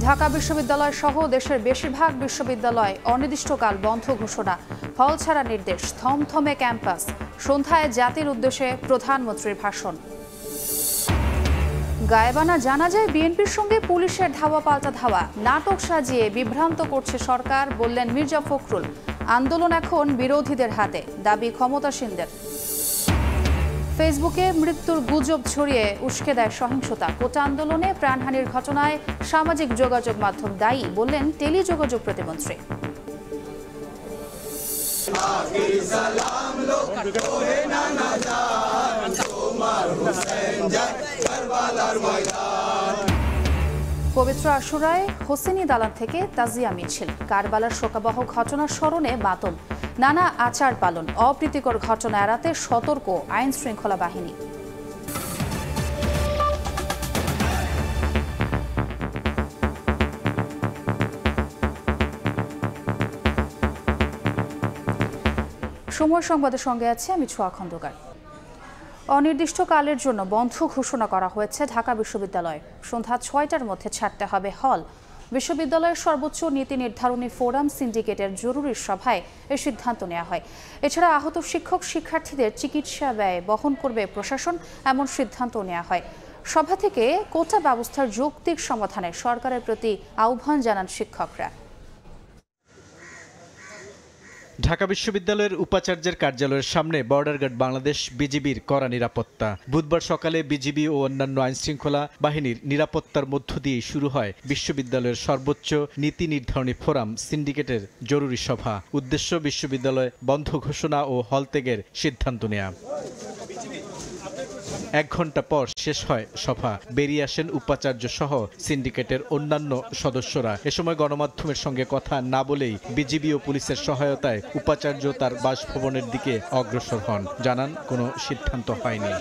ঢাকা বিশ্ববিদ্যালয় সহ দেশের বেশিরভাগ বিশ্ববিদ্যালয় অনির্দিষ্টকাল বন্ধ ঘোষণা, হল ছাড়া নির্দেশ, থমথমে ক্যাম্পাস। সন্ধ্যায় জাতির উদ্দেশ্যে প্রধানমন্ত্রীর ভাষণ। গায়েবানা জানাজায় বিএনপির সঙ্গে পুলিশের ধাওয়া পাল্টা ধাওয়া, নাটক সাজিয়ে বিভ্রান্ত করছে সরকার, বললেন মির্জা ফখরুল। আন্দোলন এখন বিরোধীদের হাতে, দাবি ক্ষমতাসীনদের। ফেসবুকে মৃত্যুর গুজব ছড়িয়ে উস্কে দেয় সহিংসতা, কোটা আন্দোলনে প্রাণহানির ঘটনায় সামাজিক যোগাযোগ মাধ্যম দায়ী, বললেন টেলিযোগাযোগ প্রতিমন্ত্রী। পবিত্র আশুরায় হোসেনি দালান থেকে তাজিয়া মিছিল, কারবালার শোকাবহ ঘটনার স্মরণে মাতম, নানা আচার পালন, অপ্রীতিকর ঘটনা এড়াতে সতর্ক আইন শৃঙ্খলা বাহিনী। সময় সংবাদের সঙ্গে আছে আমি ছোঁয়া খন্দকার। অনির্দিষ্টকালের জন্য বন্ধ ঘোষণা করা হয়েছে ঢাকা বিশ্ববিদ্যালয়। সন্ধ্যা ৬টার মধ্যে ছাড়তে হবে হল। বিশ্ববিদ্যালয়ের সর্বোচ্চ নীতি নির্ধারণী ফোরাম সিন্ডিকেটের জরুরি সভায় এ সিদ্ধান্ত নেওয়া হয়। এছাড়া আহত শিক্ষক শিক্ষার্থীদের চিকিৎসা ব্যয় বহন করবে প্রশাসন, এমন সিদ্ধান্ত নেওয়া হয়। সভা থেকে কোটা ব্যবস্থার যৌক্তিক সমাধানে সরকারের প্রতি আহ্বান জানান শিক্ষকরা। ঢাকা বিশ্ববিদ্যালয়ের উপাচার্যের কার্যালয়ের সামনে বর্ডার গার্ড বাংলাদেশ বিজিবির কড়া নিরাপত্তা। বুধবার সকালে বিজিবি ও অন্যান্য আইনশৃঙ্খলা বাহিনীর নিরাপত্তার মধ্য দিয়ে শুরু হয় বিশ্ববিদ্যালয়ের সর্বোচ্চ নীতি নির্ধারণী ফোরাম সিন্ডিকেটের জরুরি সভা। উদ্দেশ্য বিশ্ববিদ্যালয় বন্ধ ঘোষণা ও হল ত্যাগের সিদ্ধান্ত নেওয়া। ১ ঘন্টা পর শেষ হয় সভা। বেরিয়ে আসেন উপাচার্য সহ সিন্ডিকেটের অন্যান্য সদস্যরা। এ সময় গণমাধ্যমের সঙ্গে কথা না বলেই বিজিবি ও পুলিশের সহায়তায় উপাচার্য তার বাসভবনের দিকে অগ্রসর হন। জানান কোনো সিদ্ধান্ত হয়নি।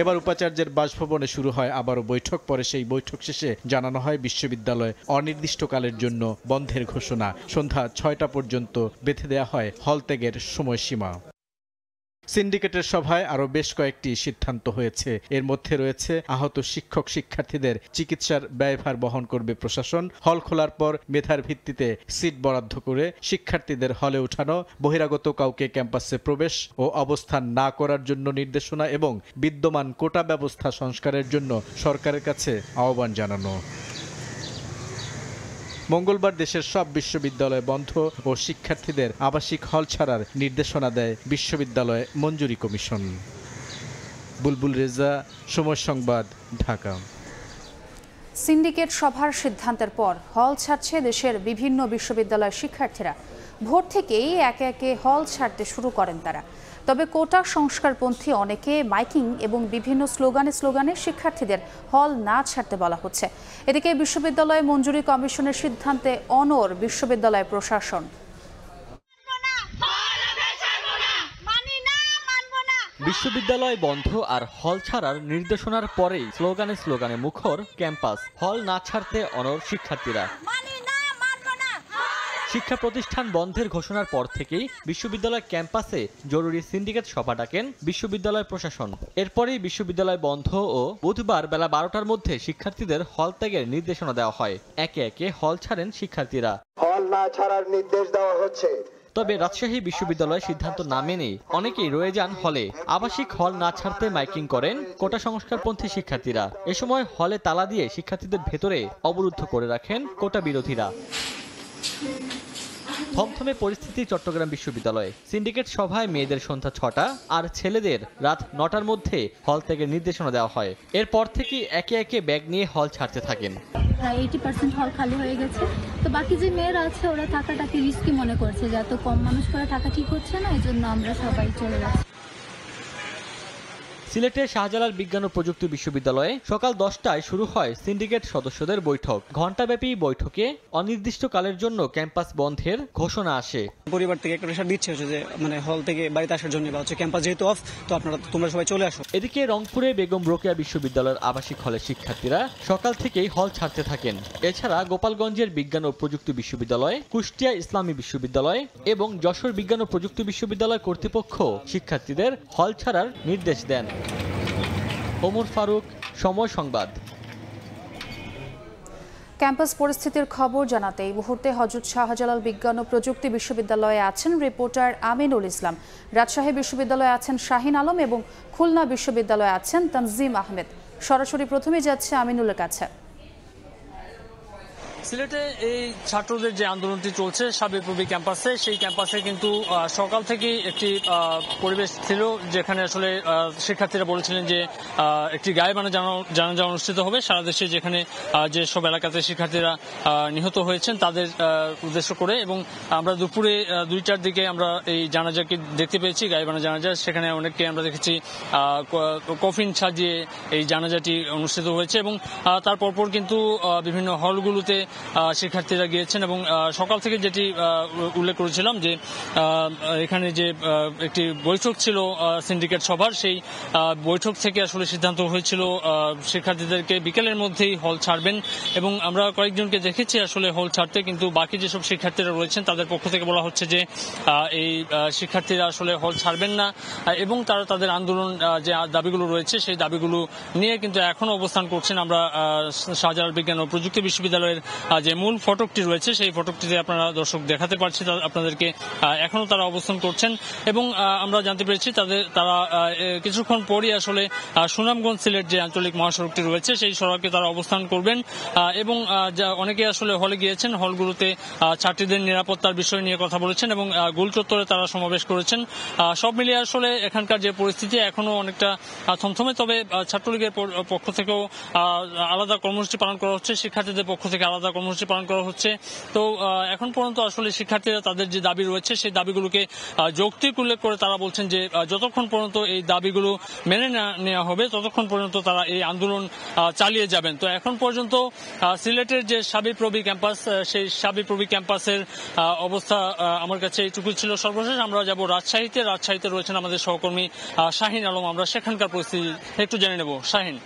এবার উপাচার্যের বাসভবনে শুরু হয় আবারও বৈঠক। পরে সেই বৈঠক শেষে জানানো হয় বিশ্ববিদ্যালয় অনির্দিষ্টকালের জন্য বন্ধের ঘোষণা। সন্ধ্যা ৬টা পর্যন্ত বেঁধে দেওয়া হয় হল ত্যাগের সময়সীমা। সিন্ডিকেটের সভায় আরও বেশ কয়েকটি সিদ্ধান্ত হয়েছে। এর মধ্যে রয়েছে আহত শিক্ষক শিক্ষার্থীদের চিকিৎসার ব্যয়ভার বহন করবে প্রশাসন, হল খোলার পর মেধার ভিত্তিতে সিট বরাদ্দ করে শিক্ষার্থীদের হলে উঠানো, বহিরাগত কাউকে ক্যাম্পাসে প্রবেশ ও অবস্থান না করার জন্য নির্দেশনা এবং বিদ্যমান কোটা ব্যবস্থা সংস্কারের জন্য সরকারের কাছে আহ্বান জানানো। মঙ্গলবার দেশের সব বিশ্ববিদ্যালয় বন্ধ ও শিক্ষার্থীদের আবাসিক হল ছাড়ার নির্দেশনা দেয় বিশ্ববিদ্যালয় মঞ্জুরি কমিশন। বুলবুল রেজা, সময় সংবাদ, ঢাকা। সিন্ডিকেট সভার সিদ্ধান্তের পর হল ছাড়ছে দেশের বিভিন্ন বিশ্ববিদ্যালয়ের শিক্ষার্থীরা। ভোর থেকেই একে একে হল ছাড়তে শুরু করেন তারা। তবে কোটা সংস্কারপন্থী অনেকে মাইকিং এবং বিভিন্ন স্লোগানে শিক্ষার্থীদের হল না ছাড়তে বলা হচ্ছে। এদিকে বিশ্ববিদ্যালয় মঞ্জুরি কমিশনের সিদ্ধান্তে অনড় বিশ্ববিদ্যালয় প্রশাসন। বিশ্ববিদ্যালয় বন্ধ আর হল ছাড়ার নির্দেশনার পরেই স্লোগানে মুখর ক্যাম্পাস। হল না ছাড়তে অনড় শিক্ষার্থীরা। শিক্ষা প্রতিষ্ঠান বন্ধের ঘোষণার পর থেকেই বিশ্ববিদ্যালয় ক্যাম্পাসে জরুরি সিন্ডিকেট সভা ডাকেন বিশ্ববিদ্যালয় প্রশাসন। এরপরেই বিশ্ববিদ্যালয় বন্ধ ও বুধবার বেলা 12টার মধ্যে শিক্ষার্থীদের হল ত্যাগের নির্দেশনা দেওয়া হয়। একে একে হল ছাড়েন শিক্ষার্থীরা। হল না ছাড়ার নির্দেশ দেওয়া হচ্ছে। তবে রাজশাহী বিশ্ববিদ্যালয়ের সিদ্ধান্ত না মেনেই অনেকেই রয়ে যান হলে। আবাসিক হল না ছাড়তে মাইকিং করেন কোটা সংস্কারপন্থী শিক্ষার্থীরা। এ সময় হলে তালা দিয়ে শিক্ষার্থীদের ভেতরে অবরুদ্ধ করে রাখেন কোটা বিরোধীরা। থমথমে পরিস্থিতি চট্টগ্রাম বিশ্ববিদ্যালয়ে। সিন্ডিকেট সভায় মেয়েদের সন্ধ্যা ৬টা আর ছেলেদের রাত ৯টার মধ্যে হল ত্যাগের নির্দেশনা দেওয়া হয়। এরপর থেকে একে একে ব্যাগ নিয়ে হল ছাড়তে থাকেন। 80% হল খালি হয়ে গেছে, তো বাকি যে মেয়েরা আছে ওরা থাকাটাকে রিস্কি মনে করছে, যে এত কম মানুষ করে থাকা ঠিক হচ্ছে না, এই জন্য আমরা সবাই চলে যাচ্ছি। সিলেটের শাহজালাল বিজ্ঞান ও প্রযুক্তি বিশ্ববিদ্যালয়ে সকাল 10টায় শুরু হয় সিন্ডিকেট সদস্যদের বৈঠক। ঘণ্টাব্যাপী বৈঠকে অনির্দিষ্টকালের জন্য ক্যাম্পাস বন্ধের ঘোষণা আসে। পরিবার থেকে একটা প্রেশার দিচ্ছে যে মানে হল থেকে বাড়িতে আসার জন্য, বা ক্যাম্পাস যেহেতু অফ, তো তোমরা সবাই চলে আসো। এদিকে রংপুরে বেগম রোকেয়া বিশ্ববিদ্যালয়ের আবাসিক হলের শিক্ষার্থীরা সকাল থেকেই হল ছাড়তে থাকেন। এছাড়া গোপালগঞ্জের বিজ্ঞান ও প্রযুক্তি বিশ্ববিদ্যালয়, কুষ্টিয়া ইসলামী বিশ্ববিদ্যালয় এবং যশোর বিজ্ঞান ও প্রযুক্তি বিশ্ববিদ্যালয় কর্তৃপক্ষ শিক্ষার্থীদের হল ছাড়ার নির্দেশ দেন। ওমর ফারুক, সময় সংবাদ। ক্যাম্পাস পরিস্থিতির খবর জানাতে এই মুহূর্তে হযরত শাহজালাল বিজ্ঞান ও প্রযুক্তি বিশ্ববিদ্যালয়ে আছেন রিপোর্টার আমিনুল ইসলাম। রাজশাহী বিশ্ববিদ্যালয়ে আছেন শাহিন আলম এবং খুলনা বিশ্ববিদ্যালয়ে আছেন তানজিম আহমেদ। সরাসরি প্রথমে যাচ্ছে আমিনুলের কাছে। সিলেটে এই ছাত্রদের যে আন্দোলনটি চলছে সাবিপ্রবি ক্যাম্পাসে, সেই ক্যাম্পাসে কিন্তু সকাল থেকেই একটি পরিবেশ ছিল যেখানে আসলে শিক্ষার্থীরা বলেছিলেন যে একটি গায়েবানা জানাজা অনুষ্ঠিত হবে সারা দেশে, যেখানে যেসব এলাকাতে শিক্ষার্থীরা নিহত হয়েছেন তাদের উদ্দেশ্য করে। এবং আমরা দুপুরে 2টার দিকে আমরা এই জানাজাকে দেখতে পেয়েছি, গায়েবানা জানাজা। সেখানে অনেককে আমরা দেখেছি কফিন সাজিয়ে এই জানাজাটি অনুষ্ঠিত হয়েছে এবং তার পরপর কিন্তু বিভিন্ন হলগুলোতে শিক্ষার্থীরা গিয়েছেন। এবং সকাল থেকে যেটি উল্লেখ করেছিলাম যে এখানে যে একটি বৈঠক ছিল সিন্ডিকেট সভার, সেই বৈঠক থেকে আসলে সিদ্ধান্ত হয়েছিল শিক্ষার্থীদেরকে বিকেলের মধ্যেই হল ছাড়বেন। এবং আমরা কয়েকজনকে দেখেছি আসলে হল ছাড়তে, কিন্তু বাকি যেসব শিক্ষার্থীরা রয়েছেন তাদের পক্ষ থেকে বলা হচ্ছে যে এই শিক্ষার্থীরা আসলে হল ছাড়বেন না এবং তারা তাদের আন্দোলন যে দাবিগুলো রয়েছে সেই দাবিগুলো নিয়ে কিন্তু এখনো অবস্থান করছেন। আমরা শাহজালাল বিজ্ঞান ও প্রযুক্তি বিশ্ববিদ্যালয়ের যে মূল ফটকটি রয়েছে সেই ফটকটিতে আপনারা দর্শক দেখাতে পারছি আপনাদেরকে, এখনো তারা অবস্থান করছেন। এবং আমরা জানতে পেরেছি তারা কিছুক্ষণ পরই আসলে সুনামগঞ্জ সিলেট যে আঞ্চলিক মহাসড়কটি রয়েছে সেই সড়কে তারা অবস্থান করবেন। এবং অনেকে আসলে হলে গিয়েছেন, হলগুলোতে ছাত্রীদের নিরাপত্তার বিষয় নিয়ে কথা বলেছেন এবং গোল চত্বরে তারা সমাবেশ করেছেন। সব মিলিয়ে আসলে এখানকার যে পরিস্থিতি এখনো অনেকটা থমথমে, তবে ছাত্রলীগের পক্ষ থেকেও আলাদা কর্মসূচি পালন করা হচ্ছে, শিক্ষার্থীদের পক্ষ থেকে আলাদা কর্মসূচি পালন করা হচ্ছে। তো এখন পর্যন্ত আসলে শিক্ষার্থীরা তাদের যে দাবি রয়েছে সেই দাবিগুলোকে যৌক্তিক উল্লেখ করে তারা বলছেন যে যতক্ষণ পর্যন্ত এই দাবিগুলো মেনে নেওয়া হবে ততক্ষণ পর্যন্ত তারা এই আন্দোলন চালিয়ে যাবেন। তো এখন পর্যন্ত সিলেটের যে সাবিপ্রবি ক্যাম্পাস, সেই সাবিপ্রবি ক্যাম্পাসের অবস্থা আমার কাছে এইটুকু ছিল সর্বশেষ। আমরা যাব রাজশাহীতে রয়েছেন আমাদের সহকর্মী শাহিন আলম, আমরা সেখানকার পরিস্থিতি একটু জেনে নেব। শাহিন।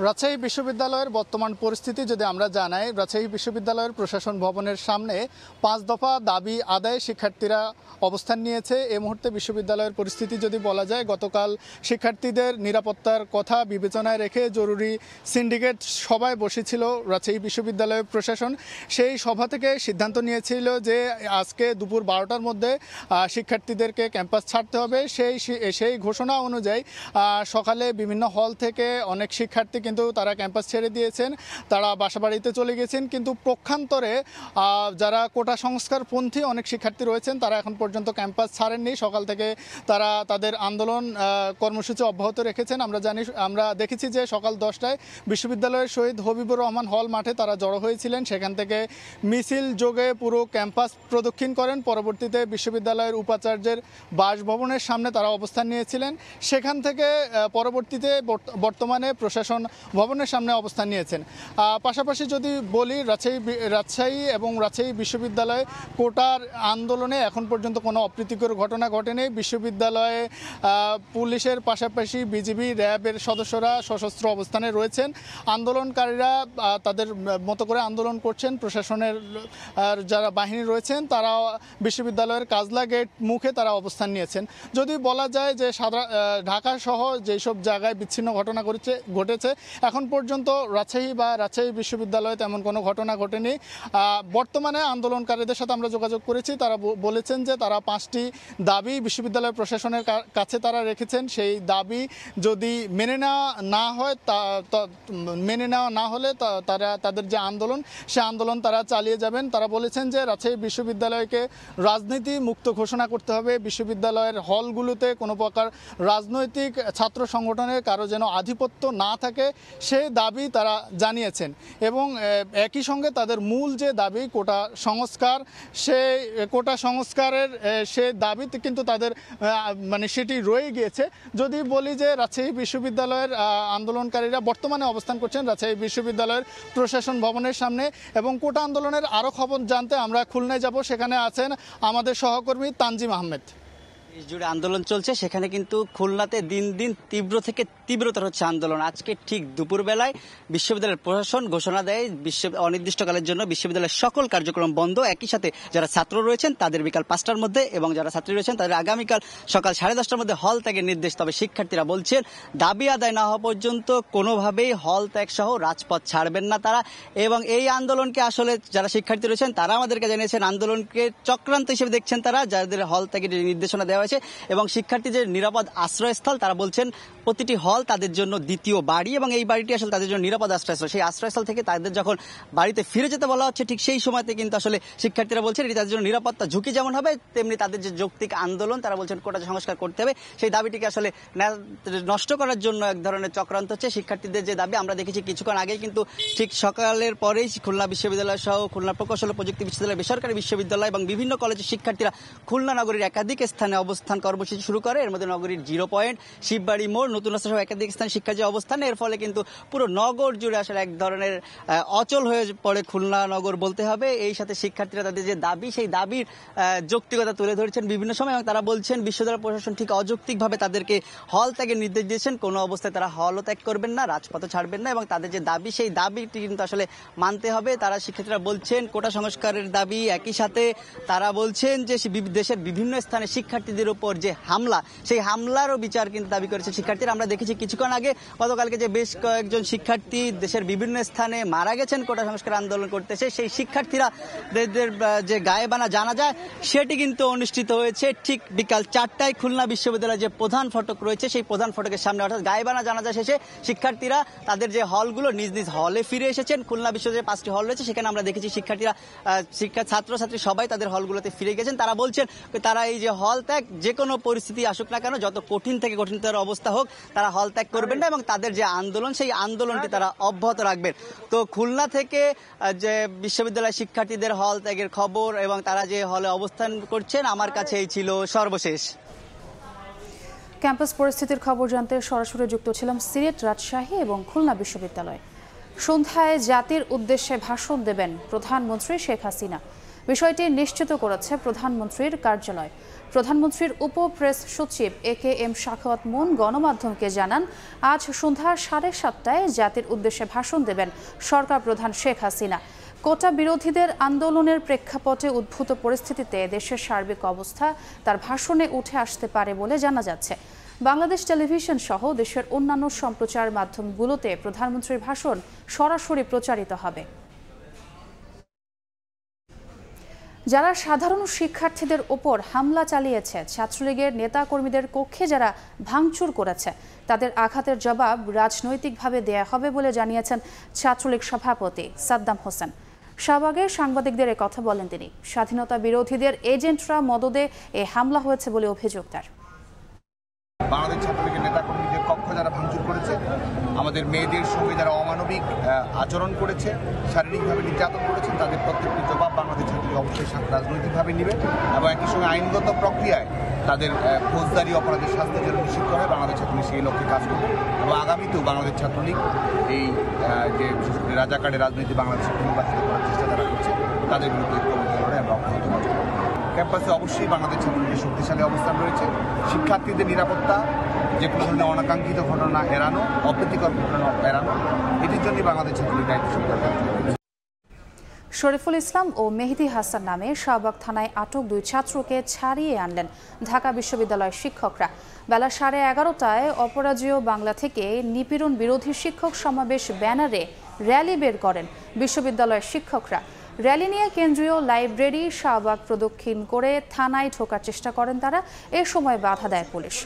রাজশাহী বিশ্ববিদ্যালয়ের বর্তমান পরিস্থিতি যদি আমরা জানাই, রাজশাহী বিশ্ববিদ্যালয়ের প্রশাসন ভবনের সামনে 5 দফা দাবি আদায়ে শিক্ষার্থীরা অবস্থান নিয়েছে। এই মুহূর্তে বিশ্ববিদ্যালয়ের পরিস্থিতি যদি বলা যায়, গতকাল শিক্ষার্থীদের নিরাপত্তার কথা বিবেচনায় রেখে জরুরি সিন্ডিকেট সভায় বসেছিল রাজশাহী বিশ্ববিদ্যালয়ের প্রশাসন। সেই সভা থেকে সিদ্ধান্ত নিয়েছিল যে আজকে দুপুর 12টার মধ্যে শিক্ষার্থীদেরকে ক্যাম্পাস ছাড়তে হবে। সেই ঘোষণা অনুযায়ী সকালে বিভিন্ন হল থেকে অনেক শিক্ষার্থী কিন্তু তারা ক্যাম্পাস ছেড়ে দিয়েছেন, তারা বাসাবাড়িতে চলে গেছেন। কিন্তু পক্ষান্তরে যারা কোটা সংস্কারপন্থী অনেক শিক্ষার্থী রয়েছেন তারা এখন পর্যন্ত ক্যাম্পাস ছাড়েননি। সকাল থেকে তারা তাদের আন্দোলন কর্মসূচি অব্যাহত রেখেছেন। আমরা দেখেছি যে সকাল 10টায় বিশ্ববিদ্যালয়ের শহীদ হবিবুর রহমান হল মাঠে তারা জড়ো হয়েছিলেন, সেখান থেকে মিছিল যোগে পুরো ক্যাম্পাস প্রদক্ষিণ করেন। পরবর্তীতে বিশ্ববিদ্যালয়ের উপাচার্যের বাসভবনের সামনে তারা অবস্থান নিয়েছিলেন, সেখান থেকে পরবর্তীতে বর্তমানে প্রশাসন ভবনের সামনে অবস্থান নিয়েছেন। পাশাপাশি যদি বলি, রাজশাহী এবং রাজশাহী বিশ্ববিদ্যালয়ে কোটার আন্দোলনে এখন পর্যন্ত কোনো অপ্রীতিকর ঘটনা ঘটেনি। বিশ্ববিদ্যালয়ে পুলিশের পাশাপাশি বিজিবি, র্যাবের সদস্যরা সশস্ত্র অবস্থানে রয়েছেন। আন্দোলনকারীরা তাদের মতো করে আন্দোলন করছেন। প্রশাসনের যারা বাহিনী রয়েছেন তারা বিশ্ববিদ্যালয়ের কাজলা গেট মুখে তারা অবস্থান নিয়েছেন। যদি বলা যায় যে ঢাকা সহ যেসব জায়গায় বিচ্ছিন্ন ঘটনা ঘটেছে, এখন পর্যন্ত রাজশাহী বিশ্ববিদ্যালয়ে তেমন কোনো ঘটনা ঘটেনি। বর্তমানে আন্দোলনকারীদের সাথে আমরা যোগাযোগ করেছি, তারা বলেছেন যে তারা 5টি দাবি বিশ্ববিদ্যালয় প্রশাসনের কাছে তারা রেখেছেন। সেই দাবি যদি মেনে নেওয়া না হলে তারা তাদের যে আন্দোলন সে আন্দোলন তারা চালিয়ে যাবেন। তারা বলেছেন যে রাজশাহী বিশ্ববিদ্যালয়কে রাজনীতি মুক্ত ঘোষণা করতে হবে, বিশ্ববিদ্যালয়ের হলগুলোতে কোনো প্রকার রাজনৈতিক ছাত্র সংগঠনের কারো যেন আধিপত্য না থাকে সেই দাবি তারা জানিয়েছেন। এবং একই সঙ্গে তাদের মূল যে দাবি কোটা সংস্কার, সেই কোটা সংস্কারের সে দাবিতে কিন্তু তাদের সেটি রয়ে গিয়েছে। যদি বলি যে রাজশাহী বিশ্ববিদ্যালয়ের আন্দোলনকারীরা বর্তমানে অবস্থান করছেন রাজশাহী বিশ্ববিদ্যালয়ের প্রশাসন ভবনের সামনে। এবং কোটা আন্দোলনের আরও খবর জানতে আমরা খুলনায় যাব, সেখানে আছেন আমাদের সহকর্মী তানজিম আহমেদ। জুড়ে আন্দোলন চলছে, সেখানে কিন্তু খুলনাতে দিন দিন তীব্র থেকে তীব্রতর হচ্ছে আন্দোলন। আজকে ঠিক দুপুরবেলায় বিশ্ববিদ্যালয়ের প্রশাসন ঘোষণা দেয় অনির্দিষ্টকালের জন্য বিশ্ববিদ্যালয়ের সকল কার্যক্রম বন্ধ। একই সাথে যারা ছাত্র রয়েছেন তাদের বিকাল 5টার মধ্যে এবং যারা ছাত্রী রয়েছেন তাদের আগামীকাল সকাল 10:30টার মধ্যে হল ত্যাগের নির্দেশ। তবে শিক্ষার্থীরা বলছেন দাবি আদায় না হওয়া পর্যন্ত কোনোভাবেই হল ত্যাগ সহ রাজপথ ছাড়বেন না তারা। এবং এই আন্দোলনকে আসলে যারা শিক্ষার্থী রয়েছেন তারা আমাদেরকে জানিয়েছেন আন্দোলনকে চক্রান্ত হিসেবে দেখছেন তারা, যাদের হল ত্যাগের নির্দেশনা দেওয়া হয়েছে। এবং শিক্ষার্থীদের নিরাপদ আশ্রয়স্থল তারা বলছেন প্রতিটি হল তাদের জন্য দ্বিতীয় বাড়ি এবং এই বাড়িটি আসলে তাদের জন্য নিরাপদ আশ্রয়স্থল। সেই আশ্রয়স্থল থেকে তাদের যখন বাড়িতে ফিরে যেতে বলা হচ্ছে ঠিক সেই সময়তে কিন্তু আসলে শিক্ষার্থীরা বলছেন এটি তাদের জন্য নিরাপত্তা ঝুঁকি যেমন হবে তেমনি তাদের যে যৌক্তিক আন্দোলন তারা বলছেন কোটা সংস্কার করতে হবে সেই দাবিটিকে আসলে নষ্ট করার জন্য এক ধরনের চক্রান্ত হচ্ছে। শিক্ষার্থীদের যে দাবি আমরা দেখেছি কিছুক্ষণ আগেই কিন্তু ঠিক সকালের পরেই খুলনা বিশ্ববিদ্যালয় সহ খুলনা প্রকৌশল ও প্রযুক্তি বিশ্ববিদ্যালয়, বেসরকারি বিশ্ববিদ্যালয় এবং বিভিন্ন কলেজের শিক্ষার্থীরা খুলনা নগরীর একাধিক স্থানে অবস্থান কর্মসূচি শুরু করে। এর মধ্যে নগরীর 0 পয়েন্ট, শিববাড়ি মোড়, নতুন রাস্তা সহ একাধিক স্থানে শিক্ষার্থীর অবস্থান। এর ফলে কিন্তু পুরো নগর জুড়ে আসলে এক ধরনের অচল হয়ে পড়ে খুলনা নগর বলতে হবে। এই সাথে শিক্ষার্থীরা তাদের যে দাবি সেই দাবির যৌক্তিকতা তুলে ধরেছেন বিভিন্ন সময় এবং তারা বলছেন বিশ্ববিদ্যালয় প্রশাসন ঠিক অযৌক্তিকভাবে তাদেরকে হল ত্যাগের নির্দেশ দিয়েছেন। কোনো অবস্থায় তারা হলও ত্যাগ করবেন না, রাজপথও ছাড়বেন না এবং তাদের যে দাবি সেই দাবিটি কিন্তু আসলে মানতে হবে। তারা শিক্ষার্থীরা বলছেন কোটা সংস্কারের দাবি, একই সাথে তারা বলছেন যে দেশের বিভিন্ন স্থানে শিক্ষার্থীদের উপর যে হামলা সেই হামলারও বিচার কিন্তু দাবি করেছে শিক্ষার্থীরা। আমরা দেখেছি কিছুক্ষণ আগে গতকালকে যে বেশ কয়েকজন শিক্ষার্থী দেশের বিভিন্ন স্থানে মারা গেছেন কোটা সংস্কার আন্দোলন করতেছে, সেই শিক্ষার্থীরা যে গায়েবানা জানাজা সেটি কিন্তু অনুষ্ঠিত হয়েছে ঠিক বিকাল 4টায় খুলনা বিশ্ববিদ্যালয়ের যে প্রধান ফটক রয়েছে সেই প্রধান ফটকের সামনে। অর্থাৎ গায়েবানা জানাজা শেষে শিক্ষার্থীরা তাদের যে হলগুলো নিজ নিজ হলে ফিরে এসেছেন। খুলনা বিশ্ববিদ্যালয়ে 5টি হল রয়েছে, সেখানে আমরা দেখেছি শিক্ষার্থীরা ছাত্রছাত্রী সবাই তাদের হলগুলোতে ফিরে গেছেন। তারা বলছেন তারা এই যে হল ত্যাগ যে কোনো পরিস্থিতি আসুক না কেন, যত কঠিন থেকে কঠিনতর অবস্থা হোক তারা হল ত্যাগ করবেন না এবং তাদের যে আন্দোলন সেই আন্দোলনটি তারা অব্যাহত রাখবেন। তো খুলনা থেকে যে বিশ্ববিদ্যালয় শিক্ষার্থীদের হল ত্যাগের খবর এবং তারা যে হলে অবস্থান করছেন আমার কাছে এই ছিল সর্বশেষ। ক্যাম্পাস পরিস্থিতির খবর জানতে সরাসরি যুক্ত ছিলাম সিলেট, রাজশাহী এবং খুলনা বিশ্ববিদ্যালয়। সন্ধ্যায় জাতির উদ্দেশ্যে ভাষণ দেবেন প্রধানমন্ত্রী শেখ হাসিনা, বিষয়টি নিশ্চিত করেছে প্রধানমন্ত্রীর কার্যালয়। প্রধানমন্ত্রীর উপ প্রেস সচিব AKM সাখাওয়াত মুন গণমাধ্যমকে জানান আজ সন্ধ্যা 7:30টায় জাতির উদ্দেশ্যে ভাষণ দেবেন সরকার প্রধান শেখ হাসিনা। কোটা বিরোধীদের আন্দোলনের প্রেক্ষাপটে উদ্ভূত পরিস্থিতিতে দেশের সার্বিক অবস্থা তার ভাষণে উঠে আসতে পারে বলে জানা যাচ্ছে। বাংলাদেশ টেলিভিশন সহ দেশের অন্যান্য সম্প্রচার মাধ্যমগুলোতে প্রধানমন্ত্রীর ভাষণ সরাসরি প্রচারিত হবে। যারা সাধারণ শিক্ষার্থীদের ওপর হামলা চালিয়েছে, ছাত্রলীগের নেতাকর্মীদের কক্ষে যারা ভাঙচুর করেছে, তাদের আঘাতের জবাব রাজনৈতিকভাবে দেয়া হবে বলে জানিয়েছেন ছাত্রলীগ সভাপতি সাদ্দাম হোসেন। শাহবাগে সাংবাদিকদের কথা বলেন তিনি। স্বাধীনতা বিরোধীদের এজেন্টরা মদদে এ হামলা হয়েছে বলে অভিযোগ তার। বাংলাদেশ ছাত্রলীগের নেতাকর্মীদের কক্ষ যারা ভাঙচুর করেছে, আমাদের মেয়েদের সঙ্গে যারা অমানবিক আচরণ করেছে, শারীরিকভাবে নির্যাতন করেছে, তাদের প্রত্যেকটি জবাব বাংলাদেশ ছাত্রলীগ অবশ্যই রাজনৈতিকভাবে নেবে এবং একই সঙ্গে আইনগত প্রক্রিয়ায় তাদের ফৌজদারি অপরাধের শাস্তি যেন নিশ্চিত করে বাংলাদেশ ছাত্রলীগ সেই লক্ষ্যে কাজ করবে এবং আগামীতেও বাংলাদেশ ছাত্রলীগ এই যে বিশেষ করে রাজাকারের রাজনীতি বাংলাদেশে পুনর্বাসিত করার চেষ্টা যারা করছে তাদের বিরুদ্ধে ঐক্যবদ্ধ লড়াই আমরা অব্যাহত রাখব। ক্যাম্পাসে অবশ্যই বাংলাদেশ ছাত্রলীগের শক্তিশালী অবস্থান রয়েছে। শিক্ষার্থীদের নিরাপত্তা, যে কোনো ধরনের অনাকাঙ্ক্ষিত ঘটনা এড়ানো, অপ্রীতিকর ঘটনা এড়ানো, এটির জন্যই বাংলাদেশ ছাত্রলীগ দায়িত্বশীল রয়েছে। শরীফুল ইসলাম ও মেহেদি হাসান নামে শাহবাগ থানায় আটক 2 ছাত্রকে ছাড়িয়ে আনলেন ঢাকা বিশ্ববিদ্যালয়ের শিক্ষকরা। বেলা 11:30টায় অপরাজেয় বাংলা থেকে নিপীড়ন বিরোধী শিক্ষক সমাবেশ ব্যানারে র্যালি বের করেন বিশ্ববিদ্যালয়ের শিক্ষকরা। র্যালি নিয়ে কেন্দ্রীয় লাইব্রেরি শাহবাগ প্রদক্ষিণ করে থানায় ঢোকার চেষ্টা করেন তারা। এ সময় বাধা দেয় পুলিশ।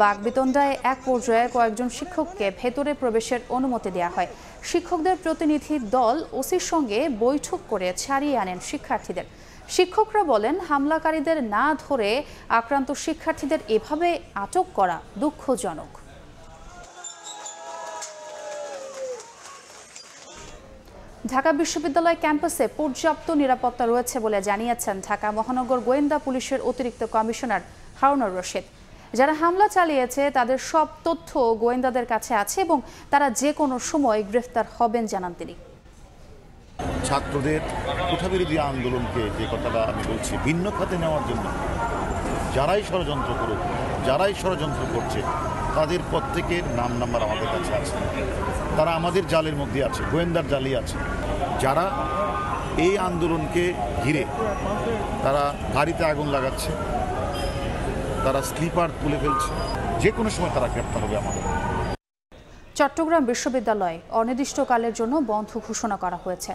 বাকবিতণ্ডায় এক পর্যায়ে কয়েকজন শিক্ষককে ভেতরে প্রবেশের অনুমতি দেওয়া হয়। শিক্ষকদের প্রতিনিধি দল ওসির সঙ্গে বৈঠক করে ছাড়িয়ে আনেন শিক্ষার্থীদের। শিক্ষকরা বলেন, হামলাকারীদের না ধরে আক্রান্ত শিক্ষার্থীদের এভাবে আটক করা দুঃখজনক। ঢাকা বিশ্ববিদ্যালয় ক্যাম্পাসে পর্যাপ্ত নিরাপত্তা রয়েছে বলে জানিয়েছেন ঢাকা মহানগর গোয়েন্দা পুলিশের অতিরিক্ত কমিশনার হারুনুর রশিদ। যারা হামলা চালিয়েছে তাদের সব তথ্য গোয়েন্দাদের কাছে আছে এবং তারা যে কোনো সময় গ্রেফতার হবেন জানান তিনি। ছাত্রদের কোঠাবিরোধী আন্দোলনকে যে কথাটা আমি বলছি ভিন্ন খাতে নেওয়ার জন্য যারাই ষড়যন্ত্র করুক, যারাই ষড়যন্ত্র করছে তাদের প্রত্যেকের নাম নাম্বার আমাদের কাছে আছে। তারা আমাদের জালের মধ্যে আছে, গোয়েন্দার জালি আছে। যারা এই আন্দোলনকে ঘিরে তারা গাড়িতে আগুন লাগাচ্ছে, তারা স্লিপার তুলে ফেলছে, যে কোনো সময় তারা গ্রেপ্তার হবে আমাদের। চট্টগ্রাম বিশ্ববিদ্যালয় অনির্দিষ্টকালের জন্য বন্ধ ঘোষণা করা হয়েছে।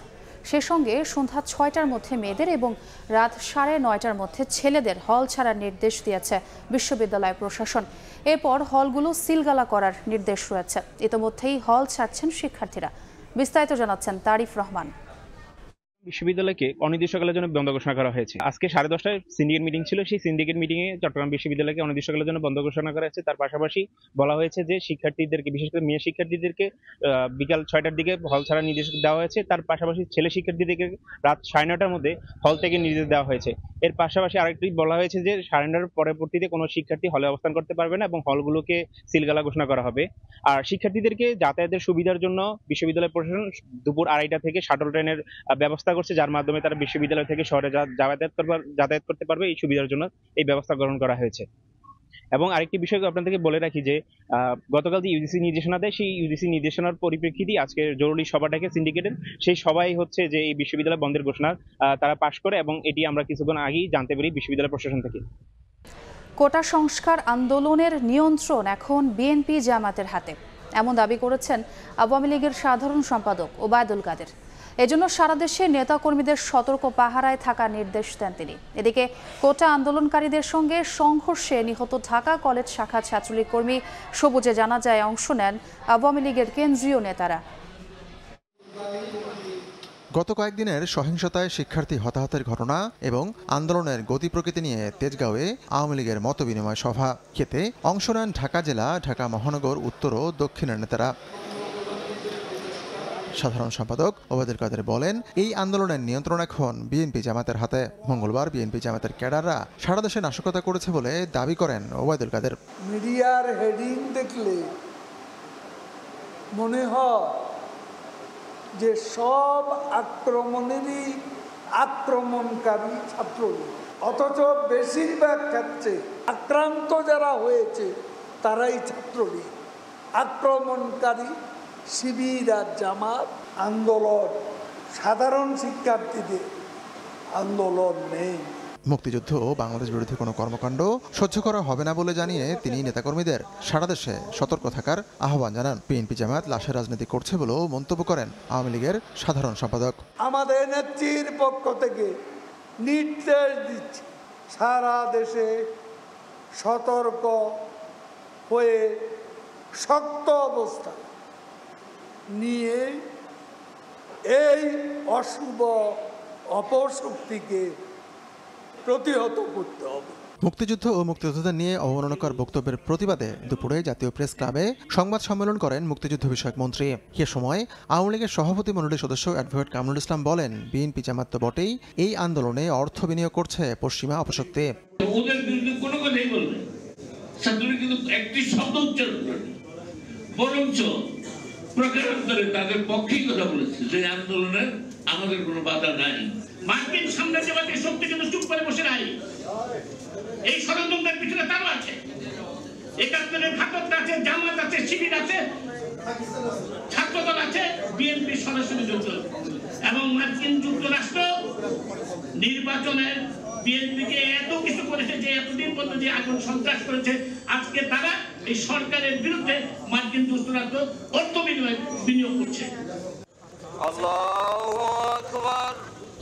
সে সঙ্গে সন্ধ্যা ৬টার মধ্যে মেয়েদের এবং রাত ৯:৩০টার মধ্যে ছেলেদের হল ছাড়ার নির্দেশ দিয়েছে বিশ্ববিদ্যালয় প্রশাসন। এরপর হলগুলো সিলগালা করার নির্দেশ রয়েছে। ইতিমধ্যেই হল ছাড়ছেন শিক্ষার্থীরা। বিস্তারিত জানাচ্ছেন তারিফ রহমান। বিশ্ববিদ্যালয়কে অনির্দিষ্টকালের জন্য বন্ধ ঘোষণা করা হয়েছে। আজকে 10:30টায় সিন্ডিকেট মিটিং ছিল। সেই সিন্ডিকেট মিটিংয়ে চট্টগ্রাম বিশ্ববিদ্যালয়কে অনির্দিষ্টকালের জন্য বন্ধ ঘোষণা করা হয়েছে। তার পাশাপাশি বলা হয়েছে যে শিক্ষার্থীদেরকে, বিশেষ করে মেয়ে শিক্ষার্থীদেরকে বিকাল 6টার দিকে হল ছাড়ার নির্দেশ দেওয়া হয়েছে। তার পাশাপাশি ছেলে শিক্ষার্থীদেরকে রাত 9:30টার মধ্যে হল থেকে নির্দেশ দেওয়া হয়েছে। এর পাশাপাশি আরেকটি বলা হয়েছে যে 9:30টার পরবর্তীতে কোনো শিক্ষার্থী হলে অবস্থান করতে পারবে না এবং হলগুলোকে সিলগালা ঘোষণা করা হবে। আর শিক্ষার্থীদেরকে যাতায়াতের সুবিধার জন্য বিশ্ববিদ্যালয় প্রশাসন দুপুর 2:30টা থেকে শাটল ট্রেনের ব্যবস্থা করছে, যার মাধ্যমে তারা বিশ্ববিদ্যালয় থেকে শহরে যাতায়াত করতে পারবে। এই সুবিধার জন্য এই ব্যবস্থা গ্রহণ করা হয়েছে। এবং আরেকটি বিষয় আপনাদেরকে বলে রাখি যে গতকাল যে ইউজিসি নির্দেশনা দেয়, সেই ইউজিসি নির্দেশনার পরিপ্রেক্ষিতে আজকে জরুরি সভাটাকে সিন্ডিকেটের, সেই সভাই হচ্ছে যে এই বিশ্ববিদ্যালয় বন্ধের ঘোষণা তারা পাশ করে এবং এটি আমরা কিছুক্ষণ আগেই জানতে পারি বিশ্ববিদ্যালয় প্রশাসন থেকে। কোটা সংস্কার আন্দোলনের নিয়ন্ত্রণ এখন বিএনপি জামাতের হাতে, এমন দাবি করেছেন আওয়ামী লীগের সাধারণ সম্পাদক ওবায়দুল কাদের। এজন্য সারা দেশে নেতাকর্মীদের সতর্ক পাহারায় থাকার নির্দেশ দেন তিনি। এদিকে কোটা আন্দোলনকারীদের সঙ্গে সংঘর্ষে নিহত ঢাকা কলেজ শাখা ছাত্রলীগ কর্মী সবুজে জানাজায় অংশ নেন আওয়ামী লীগের কেন্দ্রীয় নেতারা। গত কয়েকদিনের সহিংসতায় শিক্ষার্থী হতাহতের ঘটনা এবং আন্দোলনের গতি প্রকৃতি নিয়ে তেজগাঁওয়ে আওয়ামী লীগের মতবিনিময় সভা খেতে অংশ নেন ঢাকা জেলা, ঢাকা মহানগর, উত্তর ও দক্ষিণের নেতারা। সাধারণ সম্পাদক ওবায়দুল কাদের বলেন, এই আন্দোলনের নিয়ন্ত্রণ এখন বিএনপি জামাতের হাতে। মঙ্গলবার বিএনপি জামাতের ক্যাডাররা সারা দেশে নাশকতা করেছে বলে দাবি করেন ওবায়দুল কাদের। মিডিয়ার হেডিং দেখলে মনে হয় যে সব আক্রমণেরই আক্রমণকারী ছাত্রলীগ, অথচ বেশিরভাগ ক্ষেত্রে আক্রান্ত যারা হয়েছে তারাই ছাত্রলীগ। আক্রমণকারী শিবির আর জামাত। আন্দোলন সাধারণ শিক্ষার্থীদের আন্দোলন নেই। মুক্তিযুদ্ধ ও বাংলাদেশ বিরোধী কোনো কর্মকাণ্ড সহ্য করা হবে না বলে জানিয়ে তিনি নেতাকর্মীদের সারা দেশে সতর্ক থাকার আহ্বান জানান। বিএনপি জামাত লাশের রাজনীতি করছে বলেও মন্তব্য করেন আওয়ামী লীগের সাধারণ সম্পাদক। আমাদের নেত্রীর পক্ষ থেকে নির্দেশ দিচ্ছে সারা দেশে সতর্ক হয়ে শক্ত অবস্থা নিয়ে এই অশুভ অপশক্তিকে প্রতিহত করতে হবে। মুক্তিযুদ্ধ ও মুক্তিযোদ্ধাদের নিয়ে অবমাননাকর বক্তব্যের প্রতিবাদে দুপুরে জাতীয় প্রেস ক্লাবে সংবাদ সম্মেলন করেন মুক্তিযুদ্ধ বিষয়ক মন্ত্রী। এ সময় আওয়ামী লীগের সভাপতি মণ্ডলীর সদস্য অ্যাডভোকেট কামরুল ইসলাম বলেন, বিএনপি জামাত তো বটেই, এই আন্দোলনে অর্থ বিনিয়োগ করছে পশ্চিমা অপশক্তি। ওদের বিরুদ্ধে কোনো কথাই বলবে, ছাত্রলীগ কিন্তু একটি শব্দ উচ্চারণ করেনি, বরঞ্চ প্রকারান্তরে তাদের পক্ষেই কথা বলেছে যে আন্দোলনের আমাদের কোনো বাধা নাই। মার্কিন সাম্রাজ্যবাদী শক্তি কিন্তু চুপ করে বসে নাই। এই ষড়যন্ত্রের পিছনে তারা আছে, ৭১-এর ঘাতক আছে, জামাত আছে, শিবির আছে, ছাত্রদল আছে, বিএনপি সরাসরি যুক্ত এবং মার্কিন যুক্তরাষ্ট্র নির্বাচনের বিএনপিকে এত কিছু করেছে যে এতদিন পর্যন্ত যে আগুন সন্ত্রাস করেছে, আজকে তারা এই সরকারের বিরুদ্ধে মার্কিন যুক্তরাষ্ট্র অর্থ বিনিয়োগ করছে।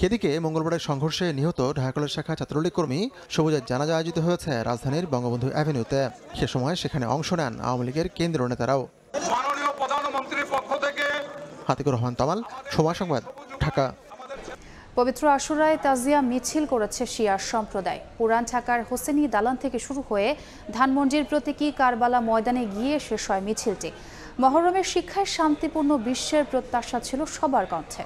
এদিকে মঙ্গলবারের সংঘর্ষে নিহত ঢাকা কলেজ শাখা ছাত্রলীগ কর্মী সবুজের জানাজা আয়োজিত হয়েছে রাজধানীর বঙ্গবন্ধু অ্যাভিনিউতে। সে সময় সেখানে অংশ নেন আওয়ামী লীগের কেন্দ্রীয় নেতারাও। মাননীয় প্রধানমন্ত্রীর পক্ষ থেকে হাতিকুর রহমান তামাল, সময় সংবাদ, ঢাকা। পবিত্র আশুরায় তাজিয়া মিছিল করেছে শিয়া সম্প্রদায়। পুরান ঢাকার হোসেনি দালান থেকে শুরু হয়ে ধানমন্ডির প্রতীকী কারবালা ময়দানে গিয়ে শেষ হয় মিছিলটি। মহরমের শিক্ষায় শান্তিপূর্ণ বিশ্বের প্রত্যাশা ছিল সবার কণ্ঠে।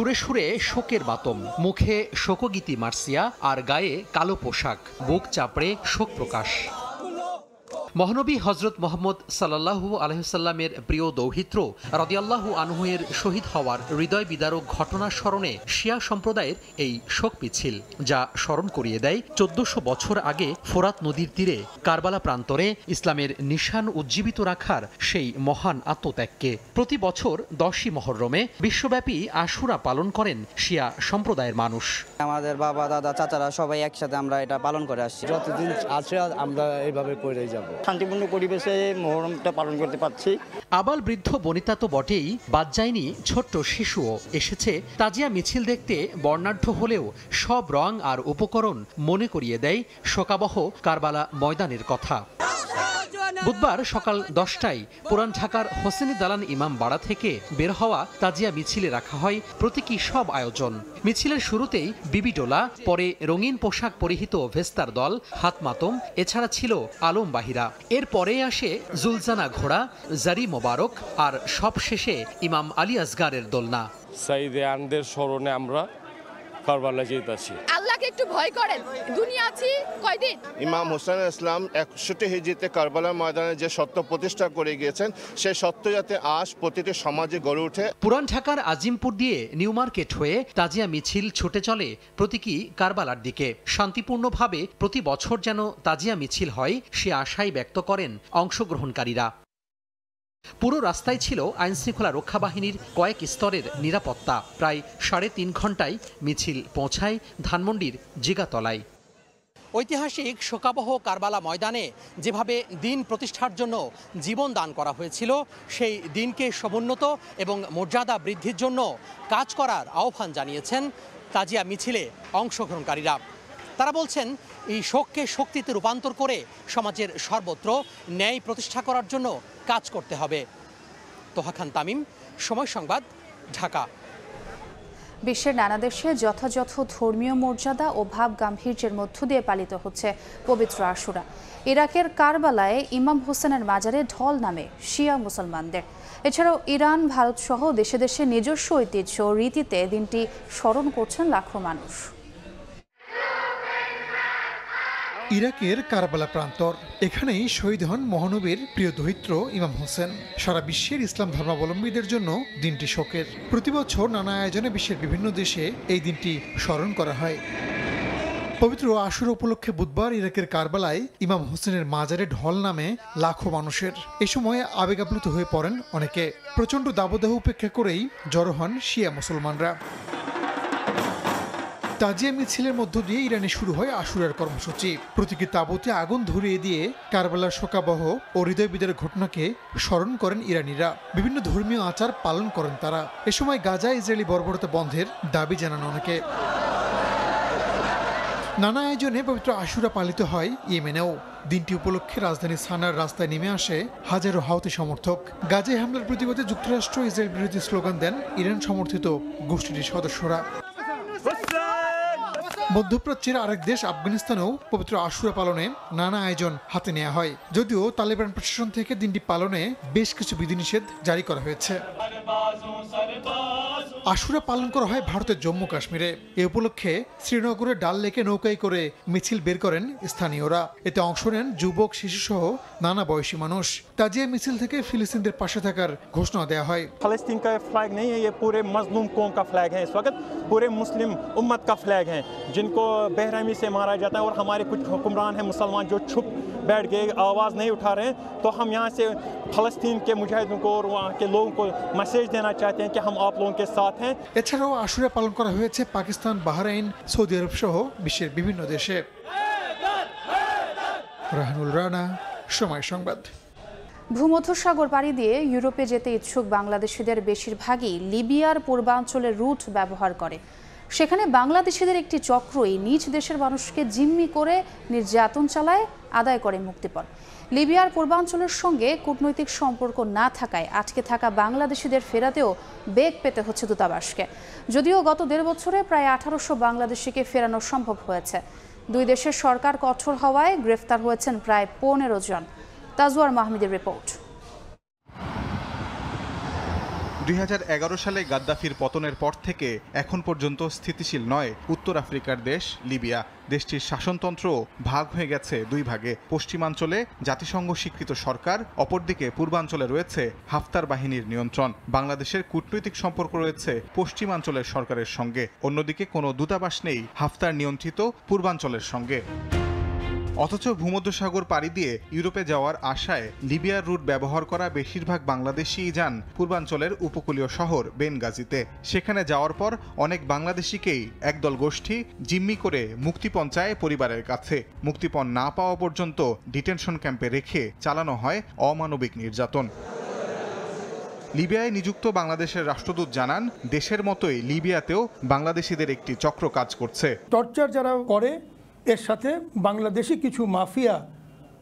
সুরে সুরে শোকের মাতম, মুখে শোকগীতি মার্সিয়া আর গায়ে কালো পোশাক, বুক চাপড়ে শোক প্রকাশ। মহানবী হজরত মোহাম্মদ সাল্লাল্লাহু আলাইহি সাল্লামের প্রিয় দৌহিত্র রাদিয়াল্লাহু আনহু এর শহীদ হওয়ার হৃদয় বিদারক ঘটনা স্মরণে শিয়া সম্প্রদায়ের এই শোক মিছিল, যা স্মরণ করিয়ে দেয় 1400 বছর আগে ফোরাত নদীর তীরে কারবালা প্রান্তরে ইসলামের নিশান উজ্জীবিত রাখার সেই মহান আত্মত্যাগকে। প্রতি বছর 10ই মুহররমে বিশ্বব্যাপী আশুরা পালন করেন শিয়া সম্প্রদায়ের মানুষ। আমাদের বাবা দাদা চাচারা সবাই একসাথে আমরা এটা পালন করে আসছি। যতদিন আছে আমরা এইভাবে করে যাব, শান্তিপূর্ণ পরিবেশে মুহররমটা পালন করতে পারছি। আবাল বৃদ্ধ বনিতা তো বটেই, বাদ যায়নি ছোট্ট শিশুও। এসেছে তাজিয়া মিছিল দেখতে, বর্ণাঢ্য হলেও সব রং আর উপকরণ মনে করিয়ে দেয় শোকাবহ কারবালা ময়দানের কথা। বুধবার সকাল 10টায় পুরান ঢাকার হোসেনি দালান ইমাম বাড়া থেকে বের হওয়া তাজিয়া মিছিলে রাখা হয় প্রতীকী সব আয়োজন। মিছিলের শুরুতেই বিবি ডোলা, পরে রঙিন পোশাক পরিহিত ভেস্তার দল, হাত মাতম, এছাড়া ছিল আলম বাহিরা। এর পরে আসে জুলজানা ঘোড়া, জারি মোবারক আর সব শেষে ইমাম আলী আসগারের দোলনা। সাইদে আনদের স্মরণে আমরা কারবালা যেতেছি। আল্লাহকে একটু ভয় করেন, দুনিয়া আছি কয়দিন। ইমাম হোসেন ইসলাম 61 হিজরিতে কারবালার ময়দানে যে সত্য প্রতিষ্ঠা করে গিয়েছেন, সেই সত্য যাতে আজ প্রতিটি সমাজে গড়ে ওঠে। পুরান ঢাকার আজিমপুর দিয়ে নিউ মার্কেট হয়ে তাজিয়া মিছিল ছুটে চলে প্রতীকী কারবালার দিকে। শান্তিপূর্ণভাবে প্রতি বছর যেন তাজিয়া মিছিল হয়, সে আশাই ব্যক্ত করেন অংশগ্রহণকারীরা। পুরো রাস্তায় ছিল আইনশৃঙ্খলা রক্ষা বাহিনীর কয়েক স্তরের নিরাপত্তা। প্রায় 3.5 ঘন্টায় মিছিল পৌঁছায় ধানমন্ডির জিগাতলায়। ঐতিহাসিক শোকাবহ কারবালা ময়দানে যেভাবে দিন প্রতিষ্ঠার জন্য জীবন দান করা হয়েছিল, সেই দিনকে সমুন্নত এবং মর্যাদা বৃদ্ধির জন্য কাজ করার আহ্বান জানিয়েছেন তাজিয়া মিছিলে অংশগ্রহণকারীরা। তারা বলছেন, এই শোককে শক্তিতে রূপান্তর করে সমাজের সর্বত্র ন্যায় প্রতিষ্ঠা করার জন্য কাজ করতে হবে। তোহা খান তামিম, সময় সংবাদ, ঢাকা। বিশ্বের নানা দেশে যথাযথ ধর্মীয় মর্যাদা ও ভাব গাম্ভীর্যের মধ্য দিয়ে পালিত হচ্ছে পবিত্র আশুরা। ইরাকের কারবালায় ইমাম হোসেনের মাজারে ঢল নামে শিয়া মুসলমানদের। এছাড়াও ইরান, ভারত সহ দেশে দেশে নিজস্ব ঐতিহ্য রীতিতে দিনটি স্মরণ করছেন লাখো মানুষ। ইরাকের কারবালা প্রান্তর, এখানেই শহীদ হন মহানবীর প্রিয় দৌহিত্র ইমাম হোসেন। সারা বিশ্বের ইসলাম ধর্মাবলম্বীদের জন্য দিনটি শোকের। প্রতি বছর নানা আয়োজনে বিশ্বের বিভিন্ন দেশে এই দিনটি স্মরণ করা হয়। পবিত্র আশুরা উপলক্ষে বুধবার ইরাকের কারবালায় ইমাম হোসেনের মাজারে ঢল নামে লাখো মানুষের। এ সময় আবেগ আপ্লুত হয়ে পড়েন অনেকে। প্রচণ্ড দাবদাহ উপেক্ষা করেই জড়ো হন শিয়া মুসলমানরা। তাজিয়া মিছিলের মধ্য দিয়ে ইরানে শুরু হয় আশুরার কর্মসূচি। প্রতীকী তাবুতে আগুন ধরিয়ে দিয়ে কারবালার শোকাবহ ও হৃদয় বিদারের ঘটনাকে স্মরণ করেন ইরানিরা। বিভিন্ন ধর্মীয় আচার পালন করেন তারা। এ সময় গাজা ইসরায়েলি বর্বরতা বন্ধের দাবি জানান অনেকে। নানা আয়োজনে পবিত্র আশুরা পালিত হয় ইয়েমেনেও। দিনটি উপলক্ষে রাজধানী সানার রাস্তায় নেমে আসে হাজারো হাউথি সমর্থক। গাজায় হামলার প্রতিবাদে যুক্তরাষ্ট্র ইসরায়েল বিরোধী স্লোগান দেন ইরান সমর্থিত গোষ্ঠীটির সদস্যরা। মধ্যপ্রাচ্যের আরেক দেশ আফগানিস্তানেও পবিত্র আশুরা পালনে নানা আয়োজন হাতে নেওয়া হয়। যদিও তালেবান প্রশাসন থেকে দিনটি পালনে বেশ কিছু বিধিনিষেধ জারি করা হয়েছে। আশুরা পালন করা হয় ভারতের জম্মু কাশ্মীরে। এ উপলক্ষে শ্রীনগরের ডাল লেকে নৌকায় করে মিছিল বের করেন স্থানীয়রা। এতে অংশ নেন যুবক, শিশুসহ নানা বয়সী মানুষ। তাজিয়া মিছিল থেকে ফিলিস্তিনদের পাশে থাকার ঘোষণা দেওয়া হয়। ফিলিস্তিন का फ्लैग नहीं है, ये पूरे मजलूम कौम का फ्लैग है। इस वक्त पूरे मुस्लिम उम्मत का फ्लैग है, जिनको बेरहमी से मारा जाता है। और हमारे कुछ हुक्मरान हैं मुसलमान जो छुप बैठ गए, आवाज़ नहीं उठा रहे हैं। तो हम यहाँ से फलस्तीन के मुजाहिदों को और वहाँ के लोगों को मैसेज देना चाहते हैं कि हम आप लोगों के साथ हैं। এছাড়াও আশুরা পালন করা হয়েছে পাকিস্তান, বাহরাইন, সৌদি আরব সহ বিশ্বের বিভিন্ন দেশে। রাহানুল রানা, সময় সংবাদ। ভূমধ্যসাগর পাড়ি দিয়ে ইউরোপে যেতে ইচ্ছুক বাংলাদেশিদের বেশিরভাগই লিবিয়ার পূর্বাঞ্চলের রুট ব্যবহার করে। সেখানে বাংলাদেশিদের একটি চক্রই নিজ দেশের মানুষকে জিম্মি করে নির্যাতন চালায়, আদায় করে মুক্তিপণ। লিবিয়ার পূর্বাঞ্চলের সঙ্গে কূটনৈতিক সম্পর্ক না থাকায় আটকে থাকা বাংলাদেশিদের ফেরাতেও বেগ পেতে হচ্ছে দূতাবাসকে। যদিও গত 1.5 বছরে প্রায় 1800 বাংলাদেশিকে ফেরানো সম্ভব হয়েছে। দুই দেশের সরকার কঠোর হওয়ায় গ্রেফতার হয়েছেন প্রায় 15 জন। তাজওয়ার মাহমুদের রিপোর্ট। 2011 সালে গাদ্দাফির পতনের পর থেকে এখন পর্যন্ত স্থিতিশীল নয় উত্তর আফ্রিকার দেশ লিবিয়া। দেশটির শাসনতন্ত্র ভাগ হয়ে গেছে দুই ভাগে। পশ্চিমাঞ্চলে জাতিসংঘ স্বীকৃত সরকার, অপরদিকে পূর্বাঞ্চলে রয়েছে হাফতার বাহিনীর নিয়ন্ত্রণ। বাংলাদেশের কূটনৈতিক সম্পর্ক রয়েছে পশ্চিমাঞ্চলের সরকারের সঙ্গে, অন্যদিকে কোনো দূতাবাস নেই হাফতার নিয়ন্ত্রিত পূর্বাঞ্চলের সঙ্গে। অথচ ভূমধ্যসাগর পাড়ি দিয়ে ইউরোপে যাওয়ার আশায় লিবিয়ার রুট ব্যবহার করা বেশিরভাগ বাংলাদেশিই যান পূর্বাঞ্চলের উপকূলীয় শহর বেনগাজিতে। সেখানে যাওয়ার পর অনেক বাংলাদেশিকেই একদল গোষ্ঠী জিম্মি করে মুক্তিপণ চায় পরিবারের কাছে। মুক্তিপণ না পাওয়া পর্যন্ত ডিটেনশন ক্যাম্পে রেখে চালানো হয় অমানবিক নির্যাতন। লিবিয়ায় নিযুক্ত বাংলাদেশের রাষ্ট্রদূত জানান, দেশের মতোই লিবিয়াতেও বাংলাদেশিদের একটি চক্র কাজ করছে। টর্চার যারা করে এর সাথে বাংলাদেশি কিছু মাফিয়া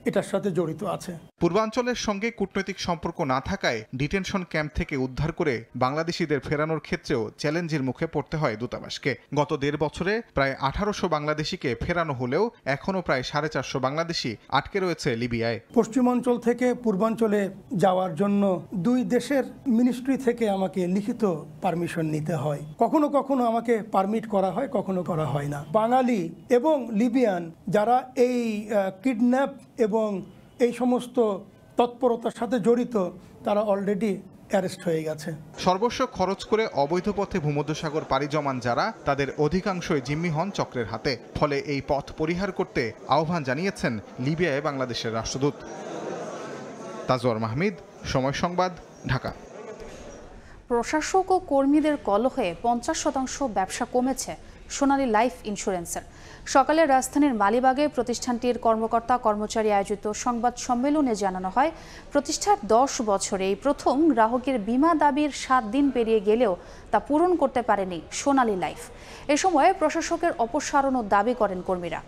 এটার সাথে জড়িত আছে। পূর্বাঞ্চলের সঙ্গে কূটনৈতিক সম্পর্ক না থাকায় ডিটেনশন ক্যাম্প থেকে উদ্ধার করে বাংলাদেশিদের ফেরানোর ক্ষেত্রেও চ্যালেঞ্জের মুখে পড়তে হয় দূতাবাসকে। গত 1.5 বছরে প্রায় 1800 বাংলাদেশিকে ফেরানো হলেও এখনও প্রায় 450 বাংলাদেশি আটকে রয়েছে লিবিয়ায়। পশ্চিমাঞ্চল থেকে পূর্বাঞ্চলে যাওয়ার জন্য দুই দেশের মিনিস্ট্রি থেকে আমাকে লিখিত পারমিশন নিতে হয়। কখনো কখনো আমাকে পারমিট করা হয়, কখনো করা হয় না। বাঙালি এবং লিবিয়ান যারা এই কিডন্যাপ এবং এই সমস্ত তৎপরতার সাথে জড়িত তারা অলরেডি অ্যারেস্ট হয়ে গেছে। সর্বস্ব খরচ করে অবৈধ পথে ভূমধ্যসাগর পাড়ি জমান যারা, তাদের অধিকাংশই জিম্মি হন চক্রের হাতে। ফলে এই পথ পরিহার করতে আহ্বান জানিয়েছেন লিবিয়ায় বাংলাদেশের রাষ্ট্রদূত। তাজওয়ার মাহমিদ, সময় সংবাদ, ঢাকা। প্রশাসক ও কর্মীদের কলহে 50% ব্যবসা কমেছে সোনালী লাইফ ইন্স্যুরেন্সের। সকালে রাজধানীর মালিবাগে প্রতিষ্ঠানটির কর্মকর্তা কর্মচারী আয়োজিত সংবাদ সম্মেলনে জানানো হয়, প্রতিষ্ঠার 10 বছরে এই প্রথম গ্রাহকের বীমা দাবির 7 দিন পেরিয়ে গেলেও তা পূরণ করতে পারেনি সোনালী লাইফ। এ সময় প্রশাসকের অপসারণও দাবি করেন কর্মীরা।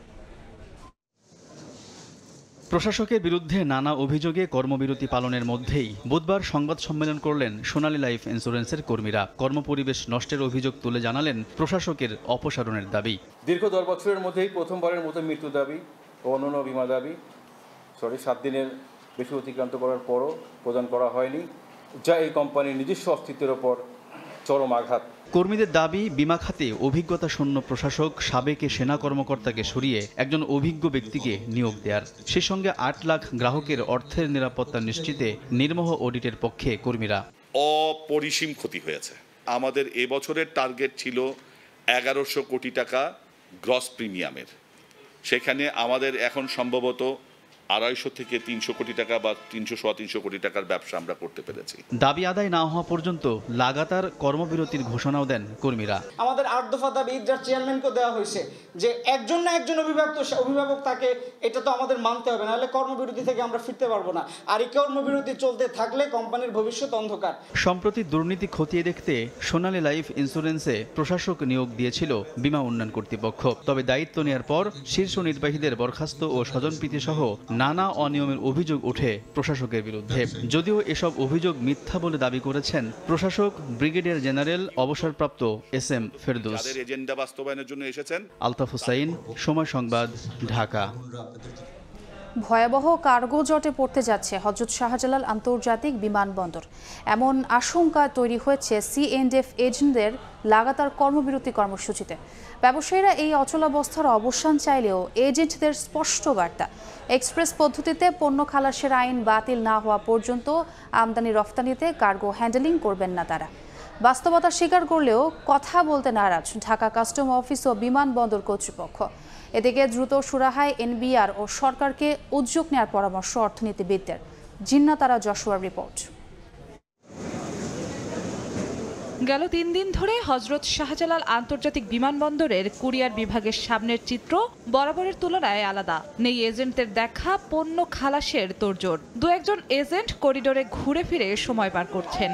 প্রশাসকের বিরুদ্ধে নানা অভিযোগে কর্মবিরতি পালনের মধ্যেই বুধবার সংবাদ সম্মেলন করলেন সোনালী লাইফ ইন্স্যুরেন্সের কর্মীরা। কর্মপরিবেশ নষ্টের অভিযোগ তুলে জানালেন প্রশাসকের অপসারণের দাবি। দীর্ঘ 10 বছরের মধ্যেই প্রথমবারের মতো মৃত্যু দাবি ও অন্যান্য বীমা দাবি 7 দিনের বেশি অতিক্রান্ত করার পরও প্রদান করা হয়নি, যা এই কোম্পানির নিজস্ব অস্তিত্বের ওপর চরম আঘাত। কর্মীদের দাবি, বীমা খাতে অভিজ্ঞতা শূন্য প্রশাসক সাবেক সেনা কর্মকর্তাকে সরিয়ে একজন অভিজ্ঞ ব্যক্তিকে নিয়োগ দেয়ার, সে সঙ্গে 8 লাখ গ্রাহকের অর্থের নিরাপত্তা নিশ্চিতে নির্মোহ অডিটের পক্ষে কর্মীরা। অপরিসীম ক্ষতি হয়েছে। আমাদের এবছরের টার্গেট ছিল 1100 কোটি টাকা গ্রস প্রিমিয়ামের, সেখানে আমাদের এখন সম্ভবত 250 থেকে 300 কোটি টাকা বা 300 কোটি টাকার ব্যবসা আমরা করতে পেরেছি। দাবি আদায় না হওয়া পর্যন্ত লাগাতার কর্মবিরতির ঘোষণাও দেন কর্মীরা। আমাদের 8 দফা দাবি যার চেয়ারম্যানকে দেওয়া হয়েছে যে একজন না একজন অভিভাবক তাকে, এটা তো আমাদের মানতে হবে, নাহলে কর্মবিরতি থেকে আমরা ফিরতে পারবো না। আর এই কর্মবিরতি চলতে থাকলে কোম্পানির ভবিষ্যৎ অন্ধকার। সম্প্রতি দুর্নীতি খতিয়ে দেখতে সোনালী লাইফ ইন্স্যুরেন্সে প্রশাসক নিয়োগ দিয়েছিল বীমা উন্নয়ন কর্তৃপক্ষ। তবে দায়িত্ব নেওয়ার পর শীর্ষ নির্বাহীদের বরখাস্ত ও স্বজনপ্রীতি সহ নানা অনিয়মের অভিযোগ ওঠে প্রশাসকের বিরুদ্ধে। যদিও এসব অভিযোগ মিথ্যা বলে দাবি করেছেন প্রশাসক ব্রিগেডিয়ার জেনারেল অবসরপ্রাপ্ত এসএম ফেরদৌস। এজেন্ডা বাস্তবায়নের জন্য এসেছেন। আলতাফ হুসাইন, সময় সংবাদ, ঢাকা। ভয়াবহ কার্গো জটে পড়তে যাচ্ছে হযরত শাহজালাল আন্তর্জাতিক বিমানবন্দর। এমন আশঙ্কা তৈরি হয়েছে C&F এজেন্টদের লাগাতার কর্মবিরতি কর্মসূচিতে। ব্যবসায়ীরা এই অচলাবস্থার অবসান চাইলেও এজেন্টদের স্পষ্ট বার্তা, এক্সপ্রেস পদ্ধতিতে পণ্য খালাসের আইন বাতিল না হওয়া পর্যন্ত আমদানি রফতানিতে কার্গো হ্যান্ডেলিং করবেন না তারা। বাস্তবতা স্বীকার করলেও কথা বলতে নারাজ ঢাকা কাস্টম অফিস ও বিমানবন্দর কর্তৃপক্ষ। এদিকে দ্রুত সুরাহায় এনবিআর ও সরকারকে উদ্যোগ নেওয়ার পরামর্শ অর্থনীতিবিদদের। জিন্নাতারা যশোয়ার রিপোর্ট। গেল 3 দিন ধরে হযরত শাহজালাল আন্তর্জাতিক বিমানবন্দরের কুরিয়ার বিভাগের সামনের চিত্র বরাবরের তুলনায় আলাদা। নেই এজেন্টদের দেখা, পণ্য খালাসের তোড়জোড়। 2-1 এজেন্ট করিডোরে ঘুরে ফিরে সময় পার করছেন।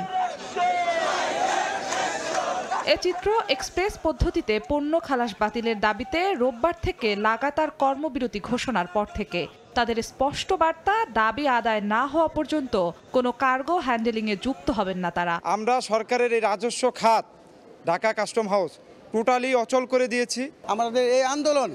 এ চিত্র এক্সপ্রেস পদ্ধতিতে পণ্য খালাস বাতিলের দাবিতে রোববার থেকে লাগাতার কর্মবিরতি ঘোষণার পর থেকে। তাদের স্পষ্ট বার্তা, দাবি আদায় না হওয়া পর্যন্ত কোনো কার্গো হ্যান্ডেলিংয়ে যুক্ত হবেন না তারা। আমরা সরকারের এই রাজস্ব খাত ঢাকা কাস্টম হাউস টোটালি অচল করে দিয়েছি। আমাদের এই আন্দোলন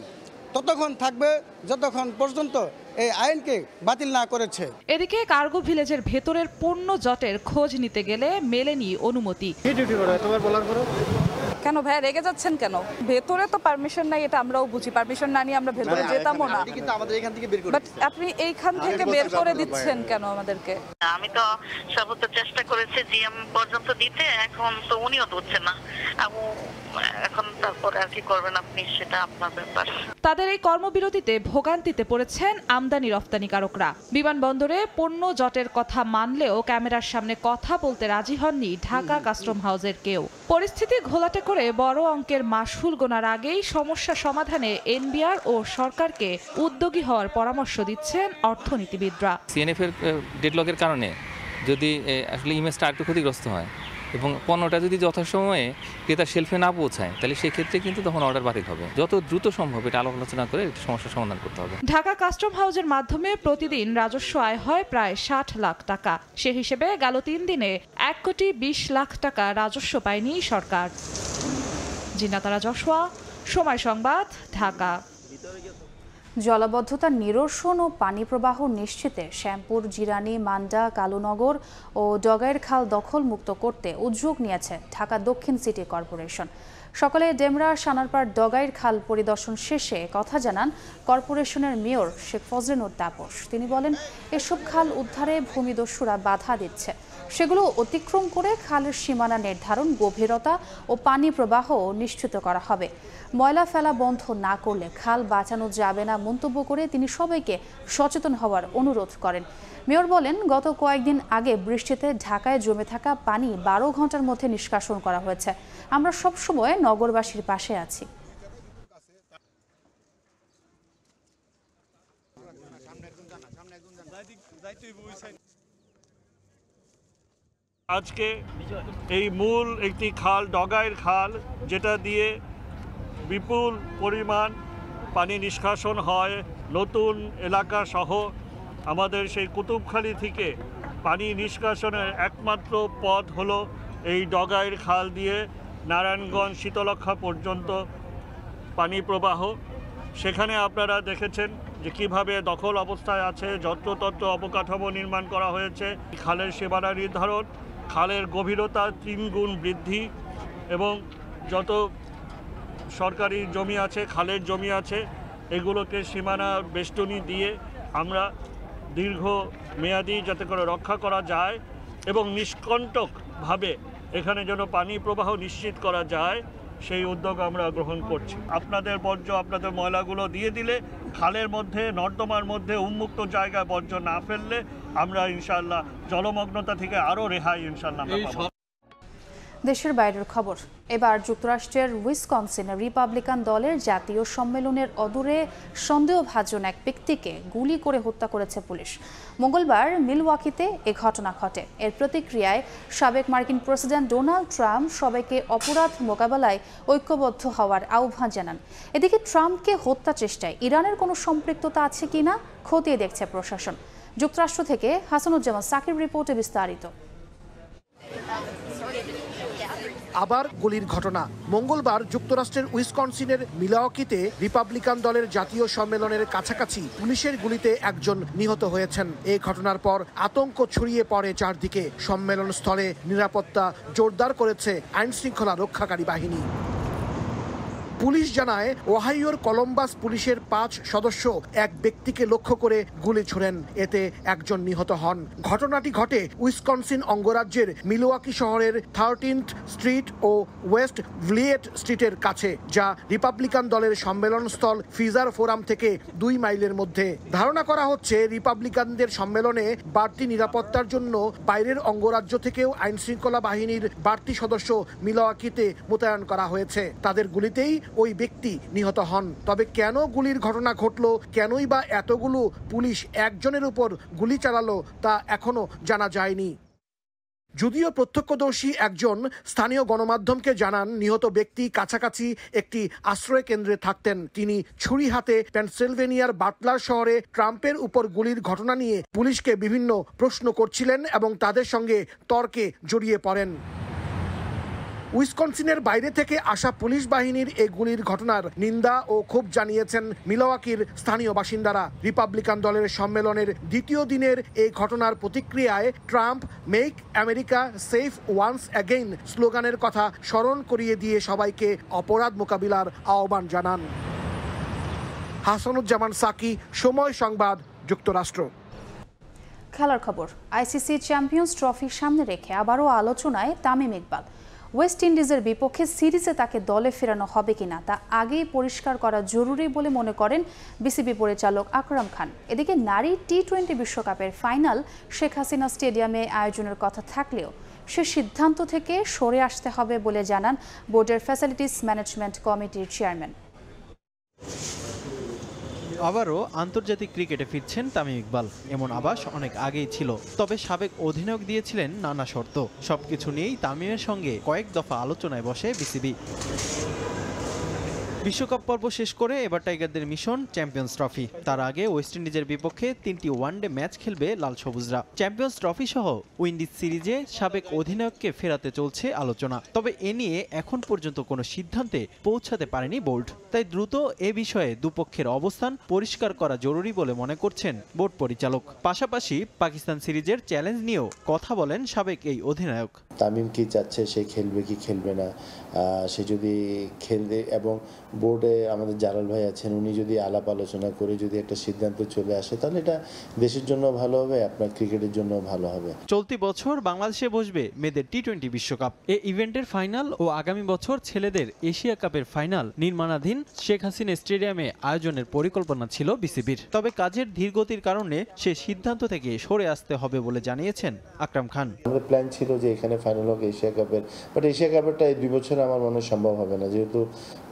ততক্ষণ থাকবে যতক্ষণ পর্যন্ত এই আইনকে বাতিল না করেছে। এদিকে কার্গো ভিলেজের ভেতরের পণ্য জটের খোঁজ নিতে গেলে মেলেনি অনুমতি। কেন ভাই রেগে যাচ্ছেন কেন? ভেতরে তো পারমিশন নাই, এটা আমরাও বুঝি। পারমিশন না নিয়ে আমরা ভেতরে যেতামও না। বাট আপনি এইখান থেকে বের করে দিচ্ছেন কেন আমাদেরকে? আমি তো সর্বোচ্চ চেষ্টা করেছি জিএম পর্যন্ত দিতে, এখন তো উনিও দিচ্ছেন না। এখন তারপরে আর কি করবেন আপনি, সেটা আপনার ব্যাপার। তাদের এই কর্মবিরতিতে ভোগান্তিতে পড়েছেন আমদানি রপ্তানিকারকরা। বিমানবন্দরে পণ্য জটের কথা মানলেও ক্যামেরার সামনে কথা বলতে রাজি হননি ঢাকা কাস্টম হাউসের কেউ। পরিস্থিতি ঘোলাটে করে বড় অঙ্কের মাশুল গোনার আগেই সমস্যা সমাধানে এনবিআর ও সরকারকে উদ্যোগী হওয়ার পরামর্শ দিচ্ছেন অর্থনীতিবিদরা। সিএনএফ এর ডেডলকের কারণে যদি আসলে ইমেজটা একটু ক্ষতিগ্রস্ত হয় এবং পণ্যটা যদি যথাসময়ে ক্রেতার শেলফে না পৌঁছায়, তাহলে সেক্ষেত্রে কিন্তু তখন অর্ডার বাতিল হবে। যত দ্রুত সম্ভব এটা আলাপ আলোচনা করে সমস্যার সমাধান করতে হবে। ঢাকা কাস্টম হাউসের মাধ্যমে প্রতিদিন রাজস্ব আয় হয় প্রায় 60 লাখ টাকা। সে হিসেবে গেল 3 দিনে 1,20,00,000 টাকা রাজস্ব পায়নি সরকার। জিনাতারা জশোয়া, সময় সংবাদ, ঢাকা। জলাবদ্ধতা নিরসন ও পানি প্রবাহ নিশ্চিতে শ্যামপুর, জিরানী, মান্ডা, কালুনগর ও ডগাইর খাল দখল মুক্ত করতে উদ্যোগ নিয়েছে ঢাকা দক্ষিণ সিটি কর্পোরেশন। সকালে ডেমরা, সানারপাড়, ডগাইর খাল পরিদর্শন শেষে কথা জানান কর্পোরেশনের মেয়র শেখ ফজলিনুর তাপস। তিনি বলেন, এসব খাল উদ্ধারে ভূমিদস্যুরা বাধা দিচ্ছে। সেগুলো অতিক্রম করে খালের সীমানা নির্ধারণ, গভীরতা ও পানি প্রবাহ নিশ্চিত করা হবে। ময়লা ফেলা বন্ধ না করলে খাল বাঁচানো যাবে না মন্তব্য করে তিনি সবাইকে সচেতন হওয়ার অনুরোধ করেন। মেয়র বলেন, গত কয়েকদিন আগে বৃষ্টিতে ঢাকায় জমে থাকা পানি 12 ঘন্টার মধ্যে নিষ্কাশন করা হয়েছে। আমরা সবসময় নগরবাসীর পাশে আছি। আজকে এই মূল একটি খাল, ডগাইর খাল, যেটা দিয়ে বিপুল পরিমাণ পানি নিষ্কাশন হয় নতুন এলাকা সহ আমাদের সেই কুতুবখালী থেকে পানি নিষ্কাশনের একমাত্র পথ হলো এই ডগাইর খাল দিয়ে নারায়ণগঞ্জ শীতলক্ষা পর্যন্ত পানি প্রবাহ। সেখানে আপনারা দেখেছেন যে কিভাবে দখল অবস্থায় আছে, যত্রতত্র অবকাঠামো নির্মাণ করা হয়েছে। খালের সীমানা নির্ধারণ, খালের গভীরতা 3 গুণ বৃদ্ধি এবং যত সরকারি জমি আছে, খালের জমি আছে, এগুলোকে সীমানা বেষ্টনী দিয়ে আমরা দীর্ঘ মেয়াদি যাতে করে রক্ষা করা যায় এবং নিষ্কণ্টকভাবে এখানে যেন পানি প্রবাহ নিশ্চিত করা যায়, সেই উদ্যোগ আমরা গ্রহণ করছি। আপনাদের বর্জ্য, আপনাদের ময়লাগুলো দিয়ে দিলে খালের মধ্যে, নর্দমার মধ্যে উন্মুক্ত জায়গায় বর্জ্য না ফেললে আমরা ইনশাআল্লাহ জলমগ্নতা থেকে আরও রেহাই ইনশাআল্লাহ পাবো। দেশের বাইরের খবর। এবার যুক্তরাষ্ট্রের উইসকনসিনে রিপাবলিকান দলের জাতীয় সম্মেলনের অদূরে সন্দেহভাজন এক ব্যক্তিকে গুলি করে হত্যা করেছে পুলিশ। মঙ্গলবার মিলওয়াকিতে এ ঘটনা ঘটে। এর প্রতিক্রিয়ায় সাবেক মার্কিন প্রেসিডেন্ট ডোনাল্ড ট্রাম্প সবাইকে অপরাধ মোকাবেলায় ঐক্যবদ্ধ হওয়ার আহ্বান জানান। এদিকে ট্রাম্পকে হত্যা চেষ্টায় ইরানের কোনো সম্পৃক্ততা আছে কিনা খতিয়ে দেখছে প্রশাসন। যুক্তরাষ্ট্র থেকে হাসানুজ্জামান সাকিব রিপোর্টে বিস্তারিত। আবার গুলির ঘটনা। মঙ্গলবার যুক্তরাষ্ট্রের উইসকনসিনের মিলওয়াকিতে রিপাবলিকান দলের জাতীয় সম্মেলনের কাছাকাছি পুলিশের গুলিতে একজন নিহত হয়েছেন। এই ঘটনার পর আতঙ্ক ছড়িয়ে পড়ে চারদিকে। সম্মেলন স্থলে নিরাপত্তা জোরদার করেছে আইনশৃঙ্খলা রক্ষাকারী বাহিনী। পুলিশ জানায়, ওহাইওর কলম্বাস পুলিশের 5 সদস্য এক ব্যক্তিকে লক্ষ্য করে গুলি ছোড়েন। এতে একজন নিহত হন। ঘটনাটি ঘটে উইসকনসিন অঙ্গরাজ্যের মিলওয়াকি শহরের 13th স্ট্রিট ও ওয়েস্ট ভিলিয়েট স্ট্রিটের কাছে, যা রিপাবলিকান দলের সম্মেলনস্থল ফিজার ফোরাম থেকে 2 মাইলের মধ্যে। ধারণা করা হচ্ছে, রিপাবলিকানদের সম্মেলনে বাড়তি নিরাপত্তার জন্য বাইরের অঙ্গরাজ্য থেকেও আইনশৃঙ্খলা বাহিনীর বাড়তি সদস্য মিলওয়াকিতে মোতায়েন করা হয়েছে। তাদের গুলিতেই ওই ব্যক্তি নিহত হন। তবে কেন গুলির ঘটনা ঘটল, কেনই বা এতগুলো পুলিশ একজনের উপর গুলি চালালো, তা এখনো জানা যায়নি। যদিও প্রত্যক্ষদর্শী একজন স্থানীয় গণমাধ্যমকে জানান, নিহত ব্যক্তি কাছাকাছি একটি আশ্রয় কেন্দ্রে থাকতেন। তিনি ছুরি হাতে পেনসিলভেনিয়ার বাটলার শহরে ট্রাম্পের উপর গুলির ঘটনা নিয়ে পুলিশকে বিভিন্ন প্রশ্ন করছিলেন এবং তাদের সঙ্গে তর্কে জড়িয়ে পড়েন। উইসকনসিনের বাইরে থেকে আসা পুলিশ বাহিনীর এই গুলির ঘটনার নিন্দা ও ক্ষোভ জানিয়েছেন মিলওয়াকির স্থানীয় বাসিন্দারা। রিপাবলিকান দলের সম্মেলনের দ্বিতীয় দিনের এই ঘটনার প্রতিক্রিয়ায় Trump make America safe once again স্লোগানের কথা স্মরণ করিয়ে দিয়ে সবাইকে অপরাধ মোকাবিলার আহ্বান জানান। হাসানুজ্জামান সাকি, সময় সংবাদ, যুক্তরাষ্ট্র। খেলার খবর। আইসিসি চ্যাম্পিয়ন্স ট্রফি সামনে রেখে আবারও আলোচনায় তামিম ইকবাল। ওয়েস্ট ইন্ডিজের বিপক্ষে সিরিজে তাকে দলে ফেরানো হবে কিনা তা আগেই পরিষ্কার করা জরুরি বলে মনে করেন বিসিবি পরিচালক আকরাম খান। এদিকে নারী টি-20 বিশ্বকাপের ফাইনাল শেখ হাসিনা স্টেডিয়ামে আয়োজনের কথা থাকলেও সে সিদ্ধান্ত থেকে সরে আসতে হবে বলে জানান বোর্ডের ফ্যাসিলিটিস ম্যানেজমেন্ট কমিটির চেয়ারম্যান। আবারও আন্তর্জাতিক ক্রিকেটে ফিরছেন তামিম ইকবাল, এমন আভাস অনেক আগেই ছিল। তবে সাবেক অধিনায়ক দিয়েছিলেন নানা শর্ত। সবকিছু নিয়েই তামিমের সঙ্গে কয়েক দফা আলোচনায় বসে বিসিবি। বিশ্বকাপ পর্ব শেষ করে এবার টাইগারদের মিশন চ্যাম্পিয়ন্স ট্রফি। তার আগে ওয়েস্ট ইন্ডিজের বিপক্ষে 3টি ওয়ানডে ম্যাচ খেলবে লাল সবুজরা। চ্যাম্পিয়ন্স ট্রফি সহ উইন্ডিজ সিরিজে সাবেক অধিনায়ককে ফেরাতে চলছে আলোচনা। তবে এ নিয়ে এখন পর্যন্ত কোনো সিদ্ধান্তে পৌঁছাতে পারেনি বোর্ড। তাই দ্রুত এ বিষয়ে দুপক্ষের অবস্থান পরিষ্কার করা জরুরি বলে মনে করছেন বোর্ড পরিচালক। পাশাপাশি পাকিস্তান সিরিজের চ্যালেঞ্জ নিয়েও কথা বলেন সাবেক এই অধিনায়ক। তামিম কি চাচ্ছে, সে খেলবে কি খেলবে না, সে যদি খেলবে এবং বোর্ডে আমাদের জালাল ভাই আছেন, উনি যদি আলাপ আলোচনা করে যদি একটা সিদ্ধান্ত চলে আসে তাহলে এটা দেশের জন্য ভালো হবে, আপনার ক্রিকেটের জন্য ভালো হবে। চলতি বছর বাংলাদেশে বসবে মেয়েদের টি-20 বিশ্বকাপ। এই ইভেন্টের ফাইনাল ও আগামী বছর ছেলেদের এশিয়া কাপের ফাইনাল নির্মাণাধীন শেখ হাসিনা স্টেডিয়ামে আয়োজনের পরিকল্পনা ছিল বিসিবির। তবে কাজের ধীরগতির কারণে সে সিদ্ধান্ত থেকে সরে আসতে হবে বলে জানিয়েছেন আকরাম খান। আমাদের প্ল্যান ছিল যে এখানে ফাইনাল হোক এশিয়া কাপের, বাট এশিয়া কাপেরটা এই 2 বছরে আমার মনে হয় সম্ভব হবে না, যেহেতু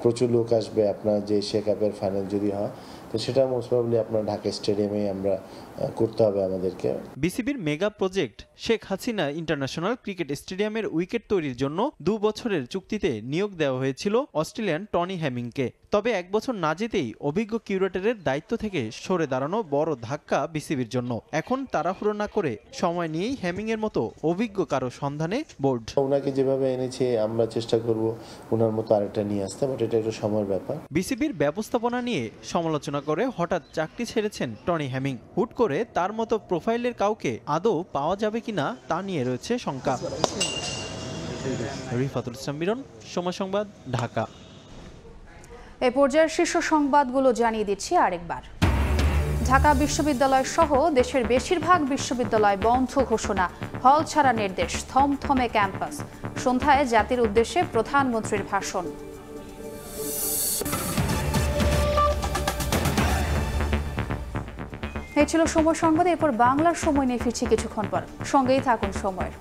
প্রচুর লোক আসবে। আপনার যে এশিয়া কাপের ফাইনাল যদি হয় তো সেটা মোস্ট প্রবাবলি আপনার ঢাকা স্টেডিয়ামে আমরা করতে হবে আমাদেরকে। বিসিবির mega project Sheikh Hasina international cricket স্টেডিয়ামের উইকেট তৈরির জন্য 2 বছরের চুক্তিতে নিয়োগ দেওয়া হয়েছিল অস্ট্রেলিয়ান টনি হ্যামিংকে। তবে 1 বছর না যেতেই অভিজ্ঞ কিউরেটরের দায়িত্ব থেকে সরে দাঁড়ানো বড় ধাক্কা বিসিবির জন্য। এখন তাড়াহুড়ো না করে সময় নিয়েই হ্যামিং এর মতো অভিজ্ঞ কারো সন্ধানে বোর্ড। ওনাকে যেভাবে এনেছে আমরা চেষ্টা করব ওনার মতো আরেকটা নিয়ে আসতে, বাট এটা একটা সময়ের ব্যাপার। বিসিবির ব্যবস্থাপনা নিয়ে সমালোচনা করে হঠাৎ চাকরি ছেড়েছেন টনি হ্যামিং। হুট করে তার মতো প্রোফাইলের কাউকে আদৌ পাওয়া যাবে কিনা তা নিয়ে রয়েছে শঙ্কা। রিফাতুল ইসলাম মিরন, সময় সংবাদ, ঢাকা। এই পর্যায়ের শীর্ষ সংবাদগুলো জানিয়ে দিচ্ছি আরেকবার। ঢাকা বিশ্ববিদ্যালয় সহ দেশের বেশিরভাগ বিশ্ববিদ্যালয় বন্ধ ঘোষণা, হল ছাড়া নির্দেশ, থমথমে ক্যাম্পাস। সন্ধ্যায় জাতির উদ্দেশ্যে প্রধানমন্ত্রীর ভাষণ। এই ছিল সময় সংবাদ। এরপর বাংলার সময় নিয়ে ফিরছি কিছুক্ষণ পর। সঙ্গেই থাকুন সময়ের।